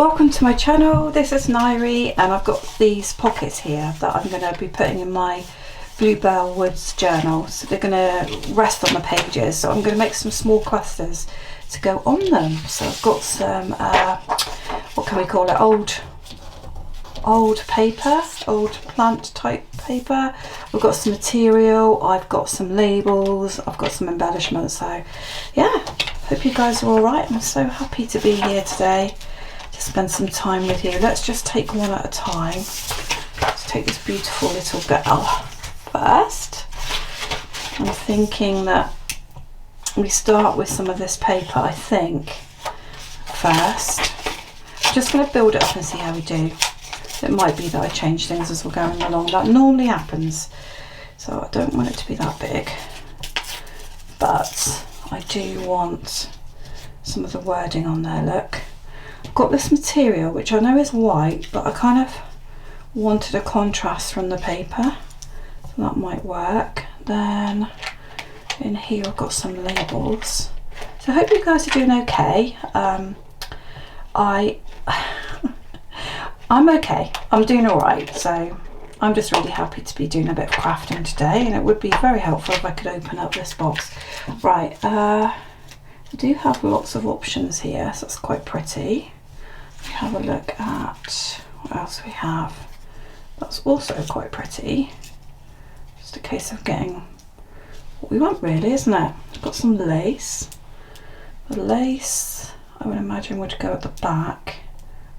Welcome to my channel. This is Nairi, and I've got these pockets here that I'm going to be putting in my Bluebell Woods journal. So they're going to rest on the pages, so I'm going to make some small clusters to go on them. So I've got some what can we call it, old paper, old plant type paper. We've got some material, I've got some labels, I've got some embellishments. So yeah, hope you guys are all right. I'm so happy to be here today to spend some time with you. Let's just take one at a time. Let's take this beautiful little girl first. I'm thinking that we start with some of this paper, I think, first. I'm just going to build it up and see how we do. It might be that I change things as we're going along. That normally happens, so I don't want it to be that big, but I do want some of the wording on there. Look, I've got this material which I know is white, but I kind of wanted a contrast from the paper, so that might work. Then in here I've got some labels, so I hope you guys are doing okay. I'm okay, I'm doing all right, so I'm just really happy to be doing a bit of crafting today, and it would be very helpful if I could open up this box. Right, I do have lots of options here, so that's quite pretty. We have a look at what else we have. That's also quite pretty. Just a case of getting what we want, really, isn't it? We've got some lace. The lace, I would imagine, would go at the back.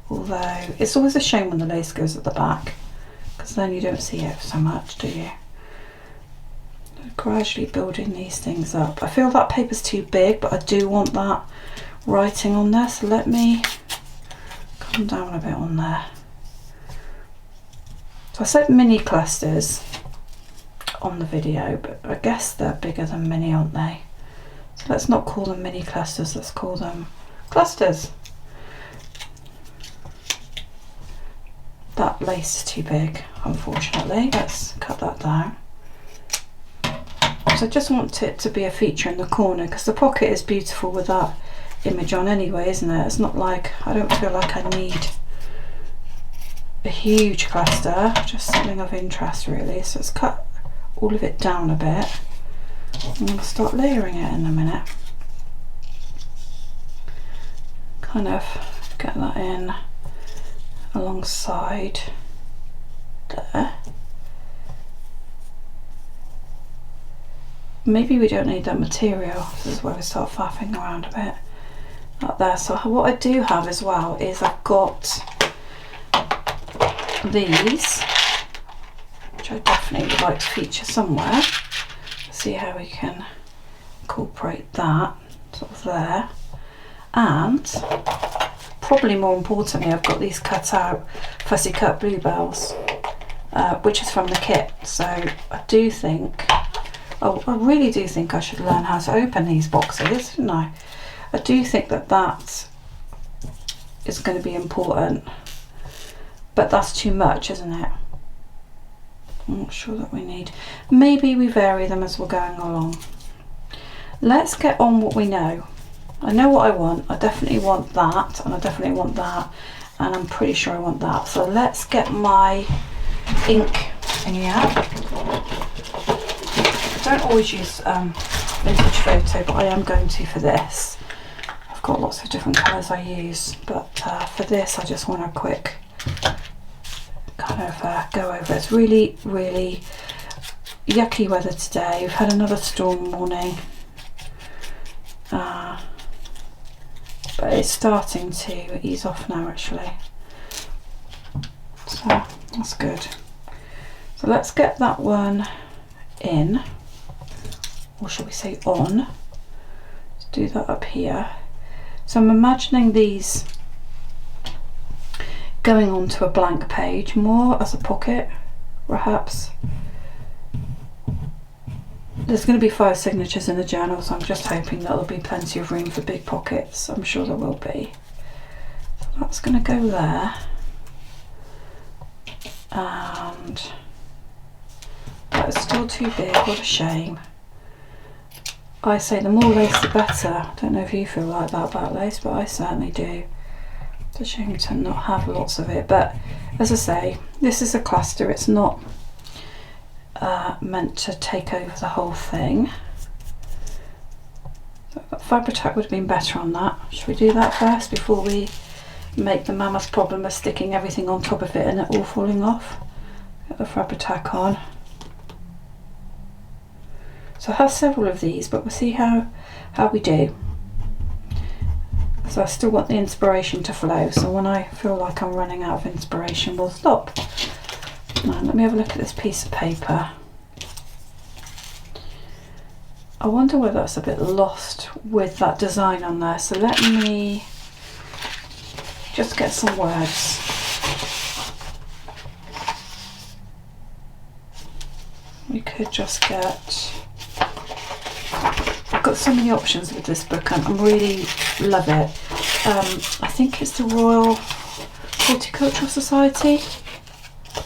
Although it's always a shame when the lace goes at the back, because then you don't see it so much, do you? Gradually building these things up. I feel that paper's too big, but I do want that writing on there, so let me come down a bit on there. So I said mini clusters on the video, but I guess they're bigger than mini, aren't they? So let's not call them mini clusters, let's call them clusters. That lace is too big, unfortunately. Let's cut that down. So I just want it to be a feature in the corner, because the pocket is beautiful with that image on anyway, isn't it? It's not like, I don't feel like I need a huge cluster, just something of interest really. So let's cut all of it down a bit. I'm going to start layering it in a minute. Kind of get that in alongside there. Maybe we don't need that material. This is where we start faffing around a bit. Like there. So what I do have as well is I've got these, which I definitely would like to feature somewhere. See how we can incorporate that sort of there. And probably more importantly, I've got these cut out fussy cut bluebells, which is from the kit. So I do think, oh, I really do think I should learn how to open these boxes, shouldn't I? I do think that that is going to be important, but that's too much, isn't it? I'm not sure that we need. Maybe we vary them as we're going along. Let's get on what we know. I know what I want. I definitely want that, and I definitely want that, and I'm pretty sure I want that. So let's get my ink thingy out. I don't always use vintage photo, but I am going to for this. I've got lots of different colours I use, but for this I just want a quick kind of go over it. It's really, really yucky weather today. We've had another storm warning. But it's starting to ease off now actually, so that's good. So let's get that one in, or shall we say on. Let's do that up here. So I'm imagining these going onto a blank page, more as a pocket perhaps. There's going to be 5 signatures in the journal, so I'm just hoping that there'll be plenty of room for big pockets. I'm sure there will be. So that's going to go there. And that is still too big, what a shame. I say the more lace the better. I don't know if you feel like that about lace, but I certainly do. It's a shame to not have lots of it, but as I say, this is a cluster. It's not meant to take over the whole thing. So Fabri-Tac would have been better on that. Should we do that first before we make the mammoth problem of sticking everything on top of it and it all falling off? Get the Fabri-Tac on. So I have several of these, but we'll see how we do. So I still want the inspiration to flow, so when I feel like I'm running out of inspiration, we'll stop. Now let me have a look at this piece of paper. I wonder whether that's a bit lost with that design on there, so let me just get some words. We could just get... I've got so many options with this book and I really love it. I think it's the Royal Horticultural Society.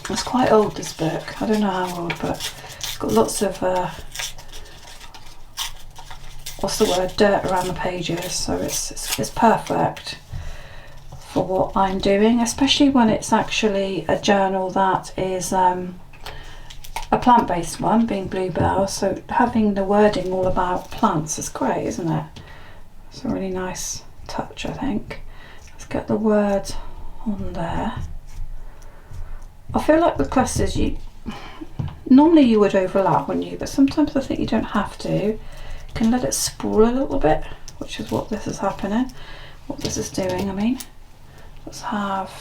It's quite old, this book. I don't know how old, but it's got lots of what's the word, dirt around the pages, so it's perfect for what I'm doing, especially when it's actually a journal that is a plant-based one, being Bluebell, so having the wording all about plants is great, isn't it? It's a really nice touch, I think. Let's get the word on there. I feel like with clusters, normally you would overlap, wouldn't you? But sometimes I think you don't have to. You can let it sprawl a little bit, which is what this is happening. What this is doing, I mean. Let's have...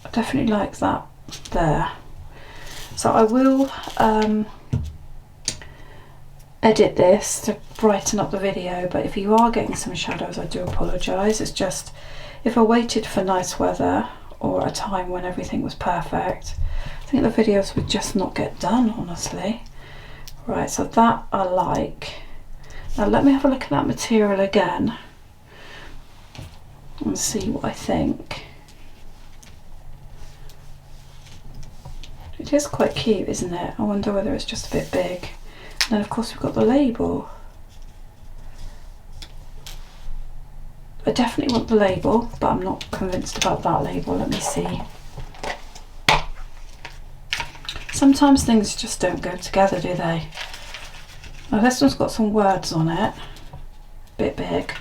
I definitely like that there. So I will edit this to brighten up the video, but if you are getting some shadows, I do apologise. It's just, if I waited for nice weather or a time when everything was perfect, I think the videos would just not get done, honestly. Right, so that I like. Now let me have a look at that material again and see what I think. It is quite cute, isn't it? I wonder whether it's just a bit big. And then of course we've got the label. I definitely want the label, but I'm not convinced about that label. Let me see. Sometimes things just don't go together, do they? Now this one's got some words on it, a bit big.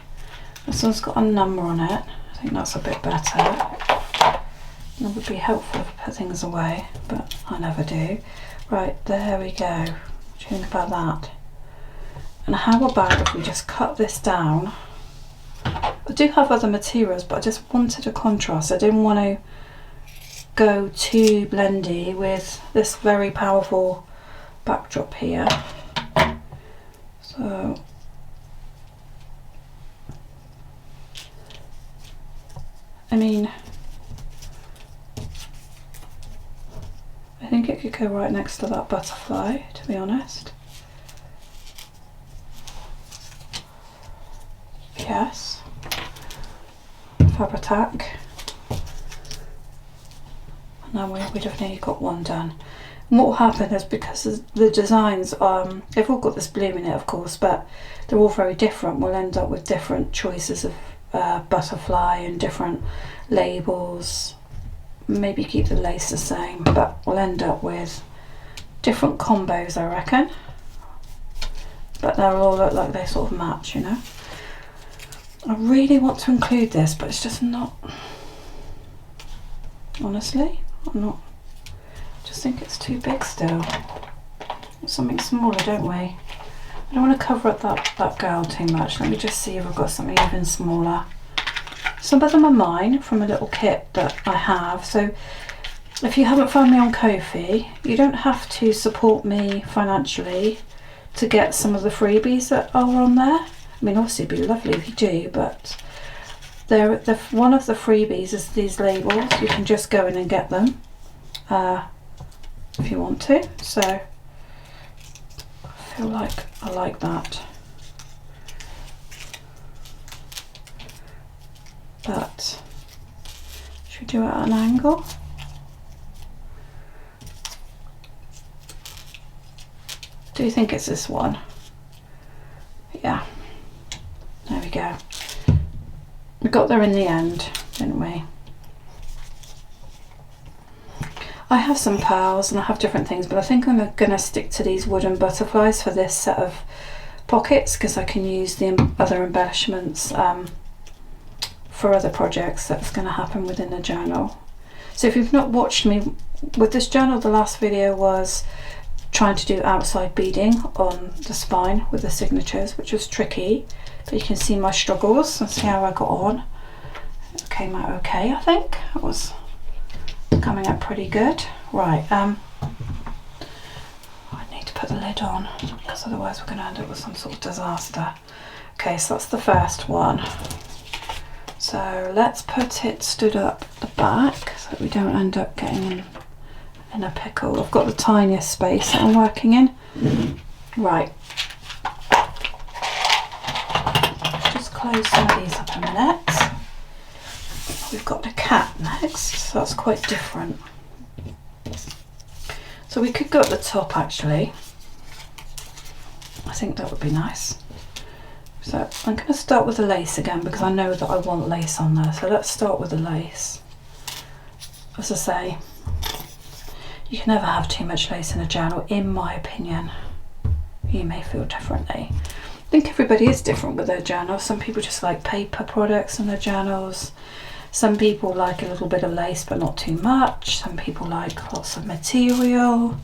This one's got a number on it. I think that's a bit better. That would be helpful if I put things away, but I never do. Right, there we go. What do you think about that? And how about if we just cut this down? I do have other materials, but I just wanted a contrast. I didn't want to go too blendy with this very powerful backdrop here. So I mean, I think it could go right next to that butterfly, to be honest. Yes. Fabri-Tac. And now we'd have nearly got one done. And what will happen is, because the designs, they've all got this bloom in it, of course, but they're all very different, we'll end up with different choices of butterfly and different labels. Maybe keep the lace the same, but we'll end up with different combos, I reckon. But they'll all look like they sort of match, you know. I really want to include this, but it's just not, honestly, I'm not, I just think it's too big still. Something smaller, don't we? I don't want to cover up that girl too much. Let me just see if I've got something even smaller. Some of them are mine from a little kit that I have, so if you haven't found me on Ko-fi, you don't have to support me financially to get some of the freebies that are on there. I mean, obviously it'd be lovely if you do, but one of the freebies is these labels. You can just go in and get them if you want to. So I feel like I like that. But should we do it at an angle? Do you think it's this one? Yeah. There we go. We got there in the end. didn't we? I have some pearls and I have different things, but I think I'm going to stick to these wooden butterflies for this set of pockets, because I can use the other embellishments for other projects that's going to happen within the journal. So if you've not watched me with this journal, the last video was trying to do outside beading on the spine with the signatures, which was tricky, but you can see my struggles and see how I got on. It came out okay, I think. It was coming out pretty good. Right, I need to put the lid on, because otherwise we're going to end up with some sort of disaster. Okay, so that's the first one. So let's put it stood up the back so that we don't end up getting in a pickle. I've got the tiniest space that I'm working in. Right. Just close some of these up a minute. We've got the cat next, so that's quite different. So we could go at the top actually. I think that would be nice. So I'm going to start with the lace again, because I know that I want lace on there. So let's start with the lace. As I say, you can never have too much lace in a journal, in my opinion. You may feel differently. I think everybody is different with their journals. Some people just like paper products in their journals. Some people like a little bit of lace but not too much. Some people like lots of material.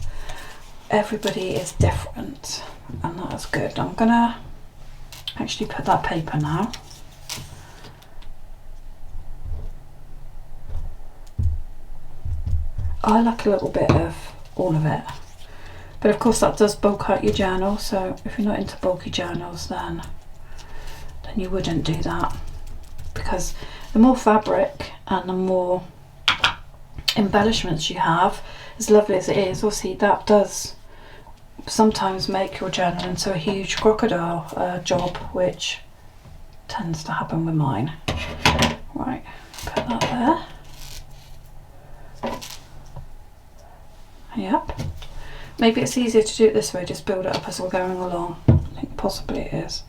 Everybody is different, and that's good. I'm going to actually put that paper now. I like a little bit of all of it, but of course that does bulk out your journal, so if you're not into bulky journals then you wouldn't do that, because the more fabric and the more embellishments you have, as lovely as it is, obviously that does sometimes make your journal into a huge crocodile job, which tends to happen with mine. Right, put that there. Yep. Maybe it's easier to do it this way, just build it up as we're going along. I think possibly it is.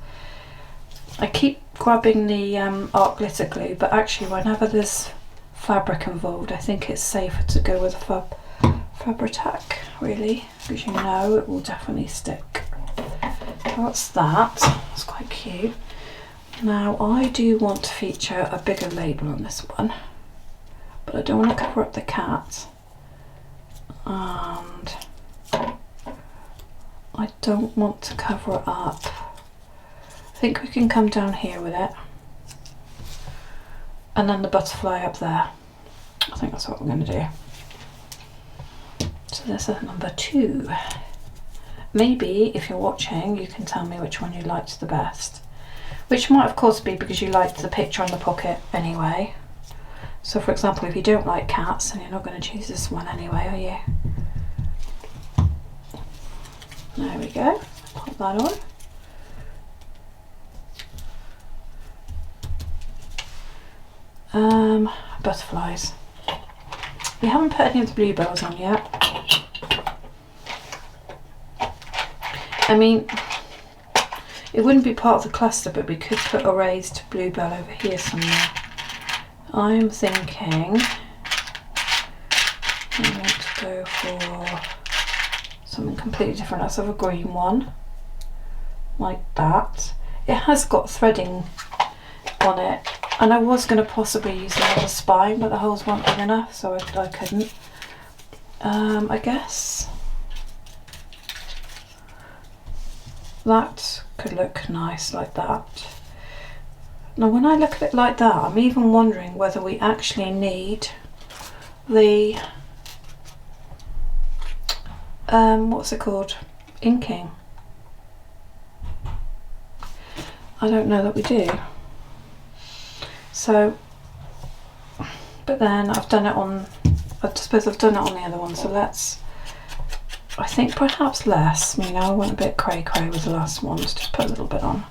I keep grabbing the art glitter glue, but actually whenever there's fabric involved, I think it's safer to go with Fabri-Tac, really, because you know it will definitely stick. So that's that. It's quite cute. Now I do want to feature a bigger label on this one, but I don't want to cover up the cat, and I don't want to cover it up. I think we can come down here with it, and then the butterfly up there. I think that's what we're going to do. So this is number 2. Maybe if you're watching you can tell me which one you liked the best, which might of course be because you liked the picture on the pocket anyway. So for example, if you don't like cats, then you're not going to choose this one anyway, are you? There we go, pop that on. Butterflies. We haven't put any of the bluebells on yet. I mean, it wouldn't be part of the cluster, but we could put a raised bluebell over here somewhere. I'm thinking I'm going to go for something completely different. Let's have a green one, like that. It has got threading on it, and I was going to possibly use another spine, but the holes weren't big enough, so I couldn't. I guess that could look nice like that. Now when I look at it like that, I'm even wondering whether we actually need the what's it called, inking. I don't know that we do. So, but then I've done it on, I suppose I've done it on the other one, so let's, I think perhaps less, you know, I went a bit cray cray with the last one, just put a little bit on.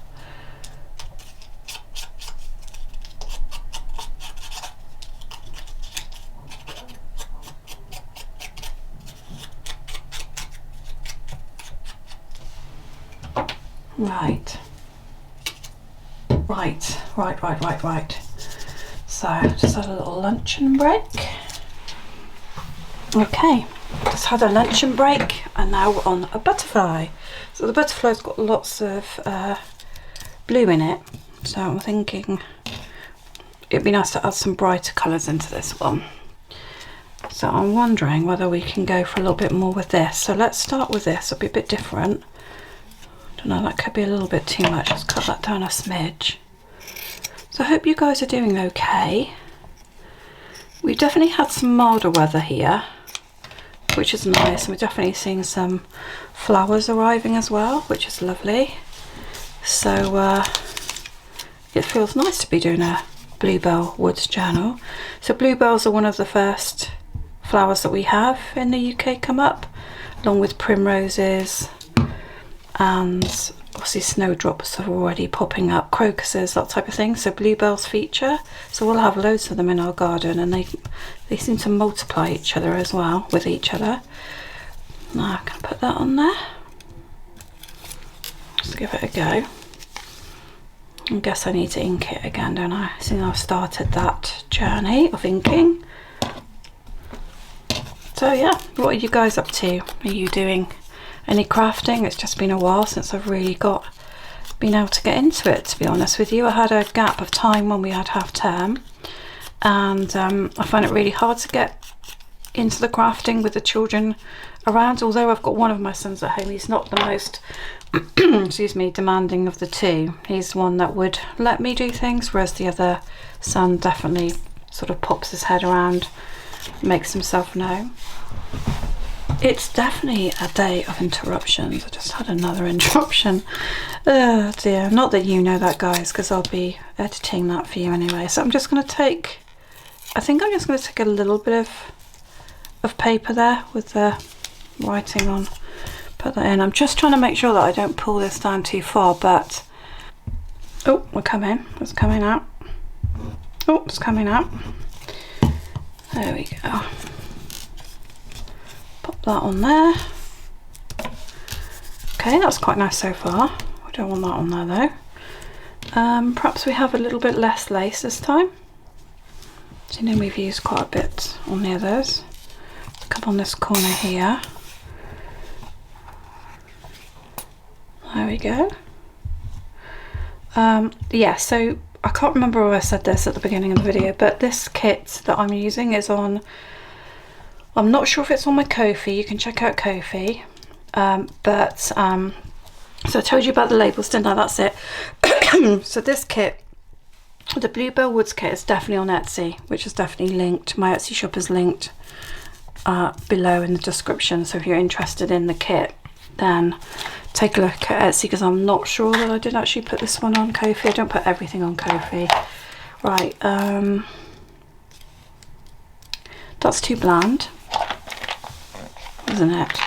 Right. So just had a little luncheon break. Okay, just had a luncheon break and now we're on a butterfly. So the butterfly's got lots of blue in it, so I'm thinking it'd be nice to add some brighter colours into this one. So I'm wondering whether we can go for a little bit more with this. So let's start with this. It'll be a bit different. I don't know, that could be a little bit too much. Let's cut that down a smidge. So I hope you guys are doing okay. We've definitely had some milder weather here, which is nice, and we're definitely seeing some flowers arriving as well, which is lovely. So it feels nice to be doing a bluebell woods journal. So bluebells are one of the first flowers that we have in the UK come up, along with primroses, and obviously snowdrops are already popping up, crocuses, that type of thing. So bluebells feature, so we'll have loads of them in our garden, and they seem to multiply each other as well with each other. Now I'm going to put that on there. Just give it a go. I guess I need to ink it again, don't I? Since I've started that journey of inking. So yeah, what are you guys up to? Are you doing any crafting? It's just been a while since I've really been able to get into it, to be honest with you. I had a gap of time when we had half term, and I find it really hard to get into the crafting with the children around. Although I've got one of my sons at home, he's not the most excuse me, demanding of the two. He's one that would let me do things, whereas the other son definitely sort of pops his head around, makes himself known. It's definitely a day of interruptions. I just had another interruption. Oh dear, not that you know that, guys, because I'll be editing that for you anyway. So I'm just going to take, I think I'm just going to take a little bit of paper there with the writing on, put that in. I'm just trying to make sure that I don't pull this down too far, but oh, we're coming, it's coming out. Oh, it's coming out. There we go. Pop that on there. Okay, that's quite nice so far. I don't want that on there though. Perhaps we have a little bit less lace this time. So you know we've used quite a bit on the others. Come on this corner here. There we go. Yeah, so I can't remember if I said this at the beginning of the video, but this kit that I'm using is on, I'm not sure if it's on my Ko-fi. You can check out Ko-fi. So I told you about the labels, didn't I? That's it. So this kit, the Bluebell Woods kit, is definitely on Etsy, which is definitely linked. My Etsy shop is linked below in the description. So if you're interested in the kit, then take a look at Etsy, because I'm not sure that I did actually put this one on Ko-fi. I don't put everything on Ko-fi. Right, that's too bland, isn't it?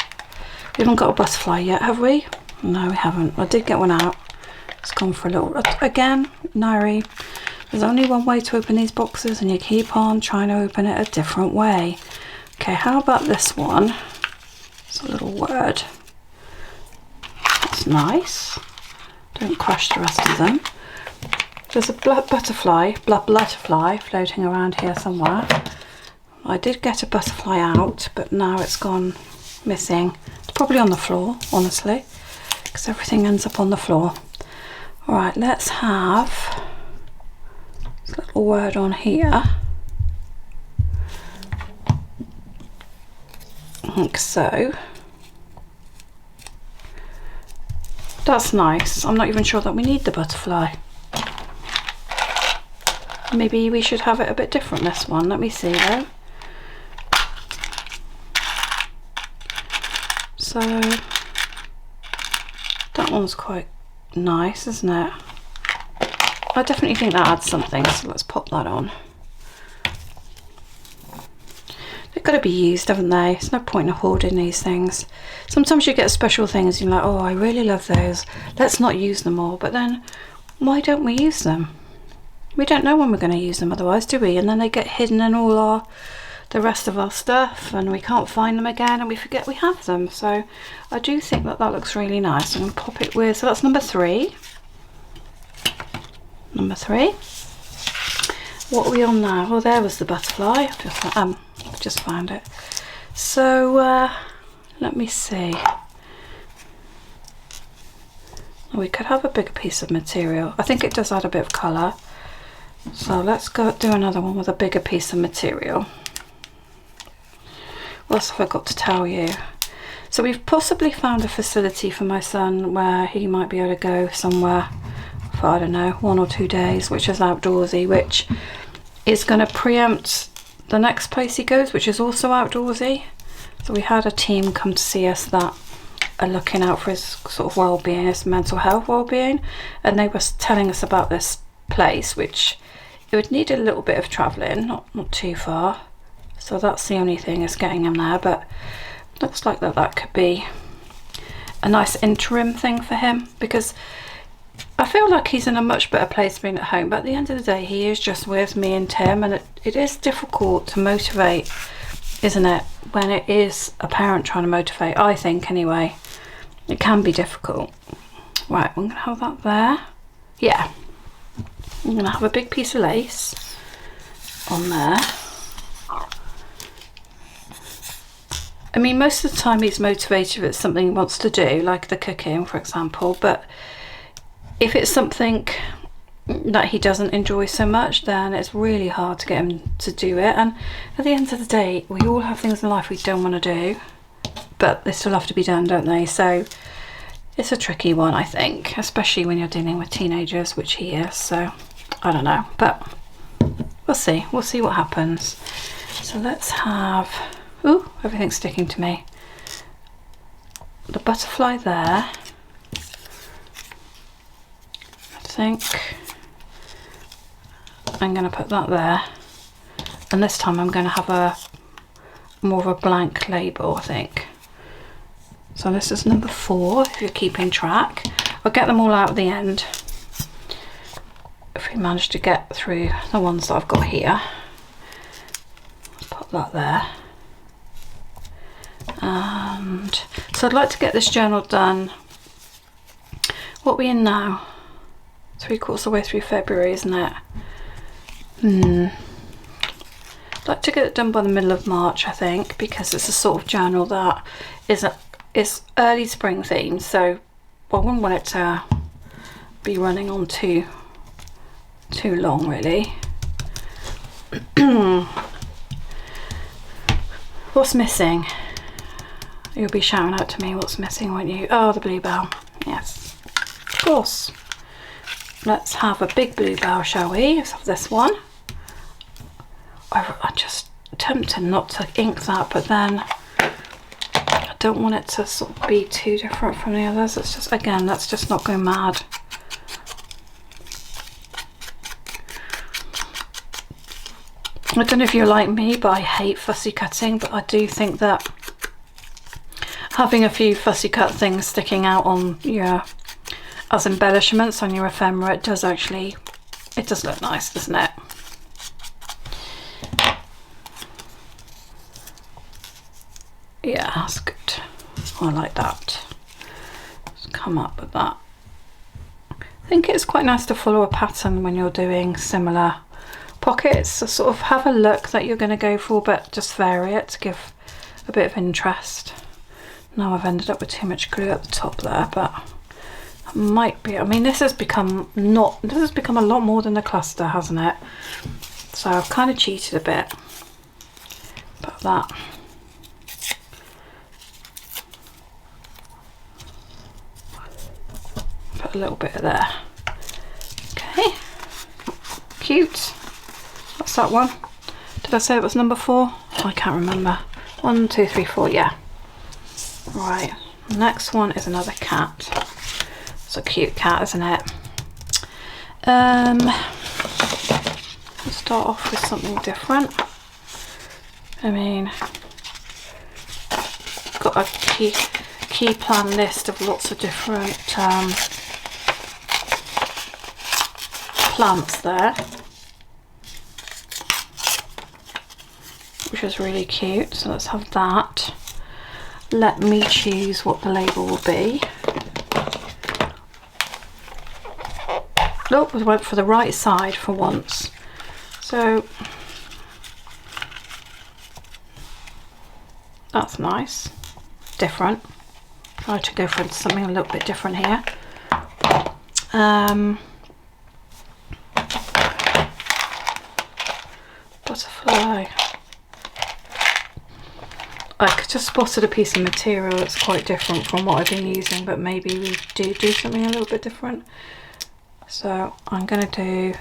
We haven't got a butterfly yet, have we? No, we haven't. I did get one out. It's gone for a little, again, Nairi, there's only one way to open these boxes and you keep on trying to open it a different way. Okay, how about this one? It's a little word. That's nice. Don't crush the rest of them. There's a butterfly floating around here somewhere. I did get a butterfly out, but now it's gone missing. It's probably on the floor, honestly, because everything ends up on the floor. All right, let's have this little word on here. Like so. That's nice. I'm not even sure that we need the butterfly. Maybe we should have it a bit different, this one. Let me see though. So that one's quite nice, isn't it? I definitely think that adds something, so let's pop that on. They've got to be used, haven't they? There's no point in hoarding these things. Sometimes you get special things and you're like, oh, I really love those, let's not use them all. But then why don't we use them? We don't know when we're going to use them otherwise, do we? And then they get hidden in all the rest of our stuff, and we can't find them again, and we forget we have them. So I do think that that looks really nice. I'm going to pop it with, so that's number 3. Number 3. What are we on now? Oh, there was the butterfly. I've just found it. So let me see. We could have a bigger piece of material. I think it does add a bit of colour. So let's go do another one with a bigger piece of material. What else have I got to tell you? So we've possibly found a facility for my son where he might be able to go somewhere for, I don't know, 1 or 2 days, which is outdoorsy, which is going to preempt the next place he goes, which is also outdoorsy. So we had a team come to see us that are looking out for his sort of well-being, his mental health well-being, and they were telling us about this place, which it would need a little bit of travelling, not too far. So that's the only thing, is getting him there, but looks like that could be a nice interim thing for him, because I feel like he's in a much better place being at home, but at the end of the day he is just with me and Tim, and it is difficult to motivate, isn't it, when it is a parent trying to motivate. I think anyway, it can be difficult. Right, I'm gonna have that there. Yeah, I'm gonna have a big piece of lace on there. I mean, most of the time he's motivated if it's something he wants to do, like the cooking, for example, but if it's something that he doesn't enjoy so much, then it's really hard to get him to do it. And at the end of the day, we all have things in life we don't want to do, but they still have to be done, don't they? So it's a tricky one, I think, especially when you're dealing with teenagers, which he is. So I don't know, but we'll see what happens. So let's have, ooh, everything's sticking to me, the butterfly there. I think I'm going to put that there, and this time I'm going to have a more of a blank label, I think. So this is number 4, if you're keeping track. I'll get them all out at the end if we manage to get through the ones that I've got here. Put that there. And so I'd like to get this journal done. What are we in now? 3/4 of the way through February, isn't it? I'd like to get it done by the middle of March, I think, because it's a sort of journal that is early spring themed, so I wouldn't want it to be running on too long, really. What's missing? You'll be shouting out to me what's missing, won't you? Oh, the bluebell. Yes, of course. Let's have a big bluebell, shall we? Let's have this one. I'm just tempted not to ink that, but then I don't want it to sort of be too different from the others. It's just, again, let's just not go mad. I don't know if you're like me, but I hate fussy cutting, but I do think that having a few fussy cut things sticking out on your, as embellishments on your ephemera, it does look nice, doesn't it? Yeah, that's good. I like that. Let's come up with that. I think it's quite nice to follow a pattern when you're doing similar pockets, so sort of have a look that you're going to go for, but just vary it to give a bit of interest. Now I've ended up with too much glue at the top there, but it might be, I mean, this has become a lot more than a cluster, hasn't it? So I've kind of cheated a bit. Put that. Put a little bit of there. Okay. Cute. What's that one? Did I say it was number 4? I can't remember. 1, 2, 3, 4, yeah. Right, next one is another cat. It's a cute cat, isn't it? Let's start off with something different. I mean, got a key plan list of lots of different plants there, which is really cute. So let's have that. Let me choose what the label will be. Oh, we went for the right side for once. So So that's nice, different. Try to go for something a little bit different here. Butterfly. I just spotted a piece of material that's quite different from what I've been using, but maybe we do something a little bit different. So I'm going to do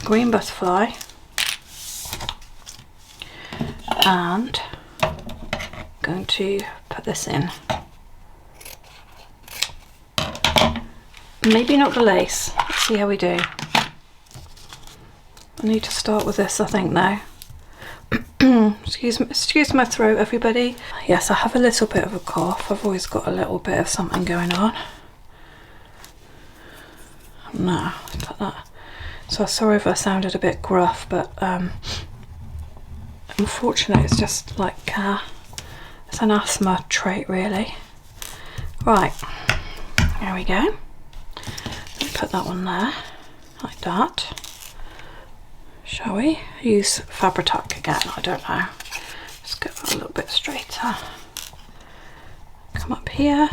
green butterfly and going to put this in. Maybe not the lace. Let's see how we do. I need to start with this, I think, now. Excuse my throat, everybody. Yes, I have a little bit of a cough. I've always got a little bit of something going on. No, put that. So sorry if I sounded a bit gruff, but unfortunately it's just like it's an asthma trait, really. Right, there we go. Put that one there, like that. Shall we use Fabri-Tac again? I don't know. Let's go a little bit straighter. Come up here.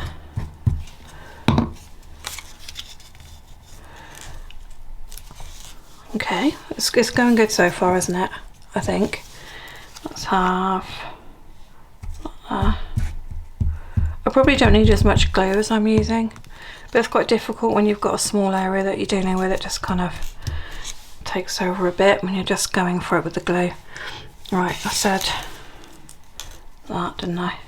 Okay, it's going good so far, isn't it? I think. Let's have. I probably don't need as much glue as I'm using, but it's quite difficult when you've got a small area that you're dealing with. It just kind of takes over a bit when you're just going for it with the glue. Right, I said that, didn't I?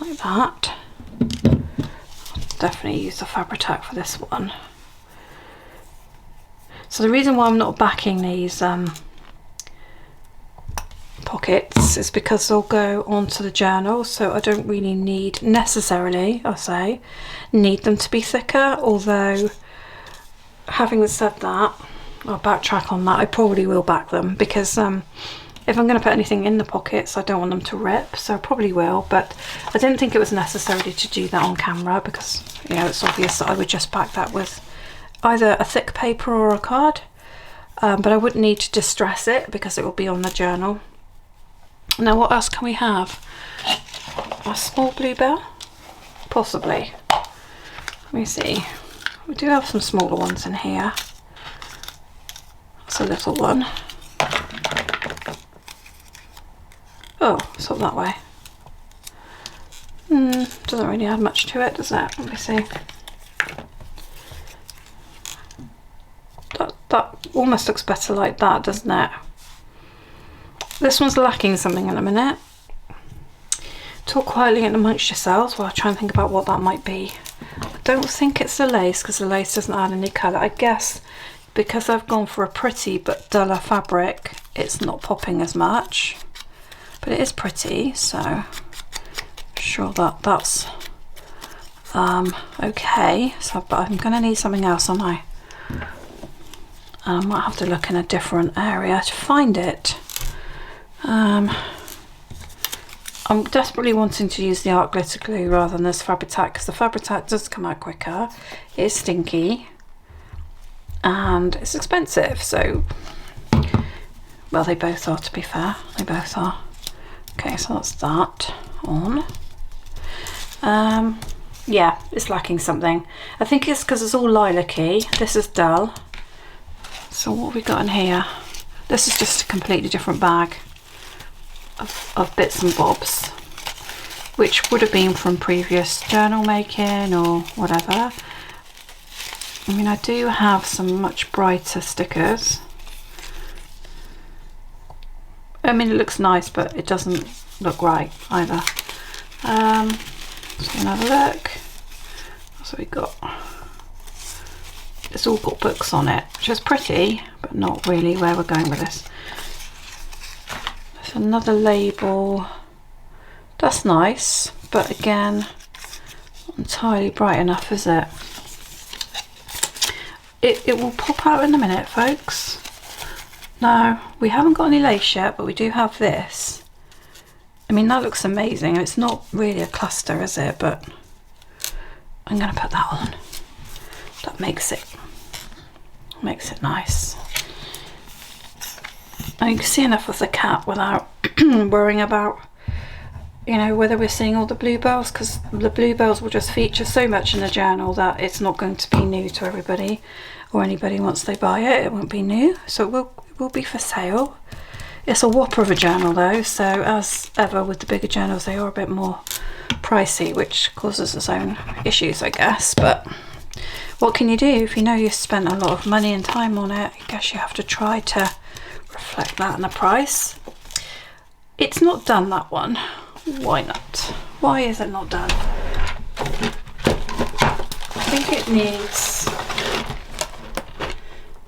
Like that. I'll definitely use the Fabri-Tac for this one. So the reason why I'm not backing these pockets is because they'll go onto the journal, so I don't really need necessarily, need them to be thicker, although having said that, I'll backtrack on that. I probably will back them because if I'm going to put anything in the pockets, I don't want them to rip, so I probably will, but I didn't think it was necessary to do that on camera because, you know, it's obvious that I would just back that with either a thick paper or a card, but I wouldn't need to distress it because it will be on the journal. Now what else can we have? A small bluebell? Possibly. Let me see. We do have some smaller ones in here. That's a little one. Oh, it's up that way. Doesn't really add much to it, does it? Let me see. That almost looks better like that, doesn't it? This one's lacking something in a minute. Talk quietly and amongst yourselves while I try and think about what that might be. I don't think it's the lace because the lace doesn't add any colour. I guess because I've gone for a pretty but duller fabric, it's not popping as much. But it is pretty, so I'm sure that's okay. So, but I'm going to need something else, aren't I? I might have to look in a different area to find it. I'm desperately wanting to use the art glitter glue rather than this Fabri-Tac because the Fabri-Tac does come out quicker. It is stinky and it's expensive, so well, they both are, to be fair. They both are. Okay, so that's that on. Yeah, it's lacking something. I think it's because it's all lilac-y. This is dull. So what have we got in here? This is just a completely different bag of bits and bobs, which would have been from previous journal making or whatever. I mean, I do have some much brighter stickers. I mean, it looks nice, but it doesn't look right either. Let's have another look. So we got, it's all got books on it, which is pretty, but not really where we're going with this. There's another label. That's nice, but again, not entirely bright enough, is it? It will pop out in a minute, folks. Now, we haven't got any lace yet, but we do have this. I mean, that looks amazing. It's not really a cluster, is it? But I'm going to put that on. That makes it nice. And you can see enough of the cat without worrying about, you know, whether we're seeing all the bluebells, because the bluebells will just feature so much in the journal that it's not going to be new to everybody, or anybody once they buy it, it won't be new. So it will be for sale. It's a whopper of a journal though, so as ever with the bigger journals, they are a bit more pricey, which causes its own issues, I guess. But what can you do if you know you've spent a lot of money and time on it? I guess you have to try to reflect that in the price. It's not done, that one. Why not? Why is it not done? I think it needs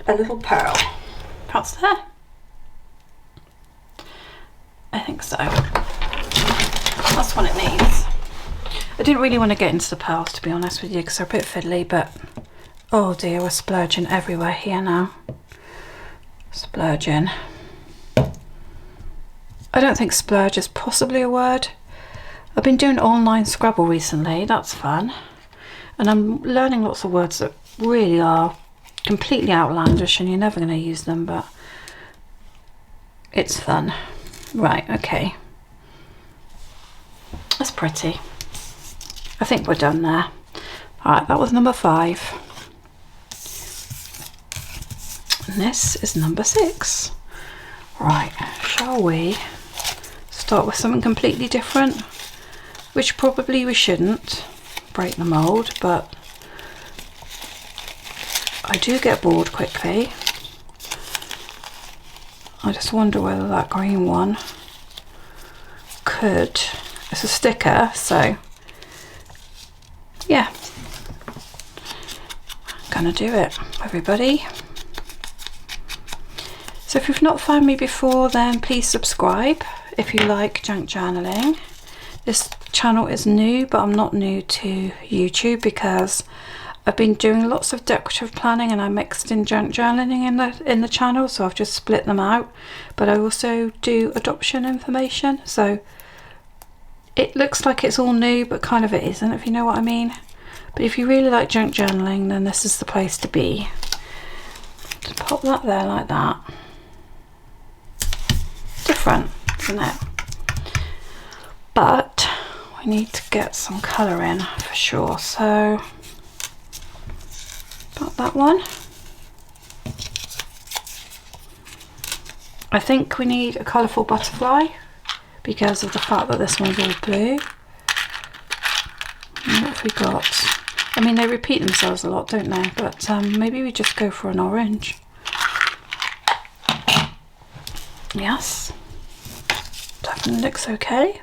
a little pearl. Perhaps there? I think so. That's what it needs. I didn't really want to get into the pearls, to be honest with you, because they're a bit fiddly, but oh dear, we're splurging everywhere here now. Splurging. I don't think splurge is possibly a word. I've been doing online Scrabble recently, that's fun. And I'm learning lots of words that really are completely outlandish and you're never going to use them, but it's fun. Right, okay. That's pretty. I think we're done there. Alright, that was number 5. And this is number 6. Right, shall we start with something completely different? Which probably we shouldn't break the mould, but I do get bored quickly. I just wonder whether that green one could, it's a sticker, so yeah, I'm gonna do it, everybody. So if you've not found me before, then please subscribe if you like junk journaling. This channel is new, but I'm not new to YouTube because I've been doing lots of decorative planning and I mixed in junk journaling in the channel, so I've just split them out. But I also do adoption information, so it looks like it's all new, but kind of it isn't, if you know what I mean. But if you really like junk journaling, then this is the place to be. Just pop that there like that. Different, isn't it? But we need to get some colour in for sure, so about that one. I think we need a colourful butterfly because of the fact that this one's all blue. And what have we got? I mean, they repeat themselves a lot, don't they? But maybe we just go for an orange. Yes, definitely looks okay.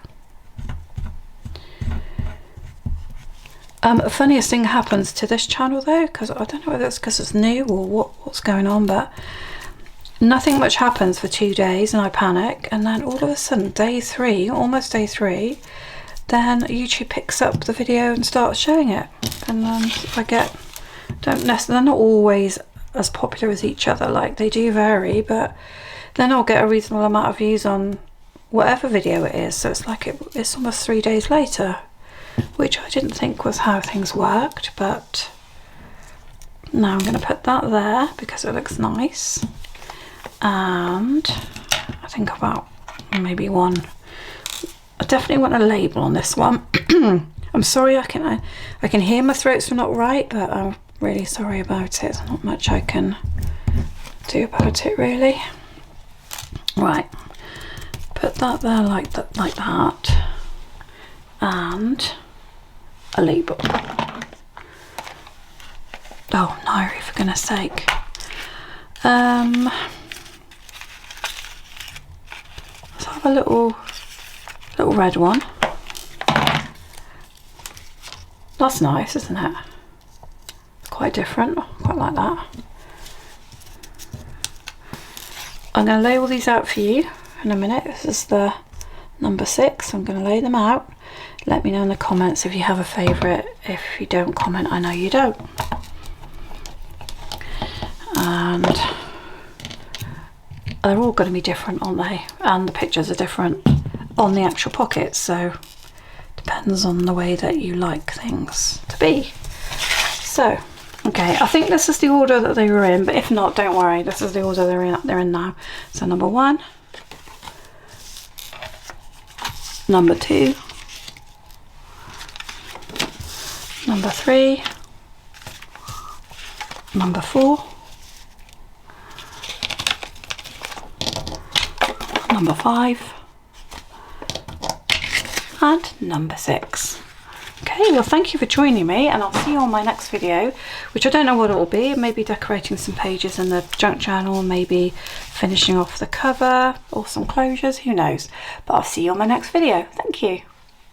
Funniest thing happens to this channel though, because I don't know whether it's because it's new or what's going on, but nothing much happens for 2 days and I panic, and then all of a sudden day 3, almost day 3, then YouTube picks up the video and starts showing it, and then I get, they're not always as popular as each other, like they do vary, but then I'll get a reasonable amount of views on whatever video it is, so it's like it's almost 3 days later, which I didn't think was how things worked. But now I'm going to put that there because it looks nice, and I think about maybe one, I definitely want a label on this one. I'm sorry, I can hear my throat's not right, but I'm really sorry about it. There's not much I can do about it really. Right, put that there like that, and a label. Oh no, for goodness sake. Let's have a little red one. That's nice, isn't it? Quite different, quite like that. I'm going to lay all these out for you in a minute. This is the number 6. I'm going to lay them out. Let me know in the comments if you have a favourite. If you don't comment, I know you don't. And they're all going to be different, aren't they? And the pictures are different on the actual pockets, so depends on the way that you like things to be. So Okay, I think this is the order that they were in, but if not, don't worry, this is the order they're in now. So number 1, number 2, number 3, number 4, number 5, and number 6. Okay, well thank you for joining me, and I'll see you on my next video, which I don't know what it will be. Maybe decorating some pages in the junk journal, maybe finishing off the cover or some closures, who knows. But I'll see you on my next video. Thank you.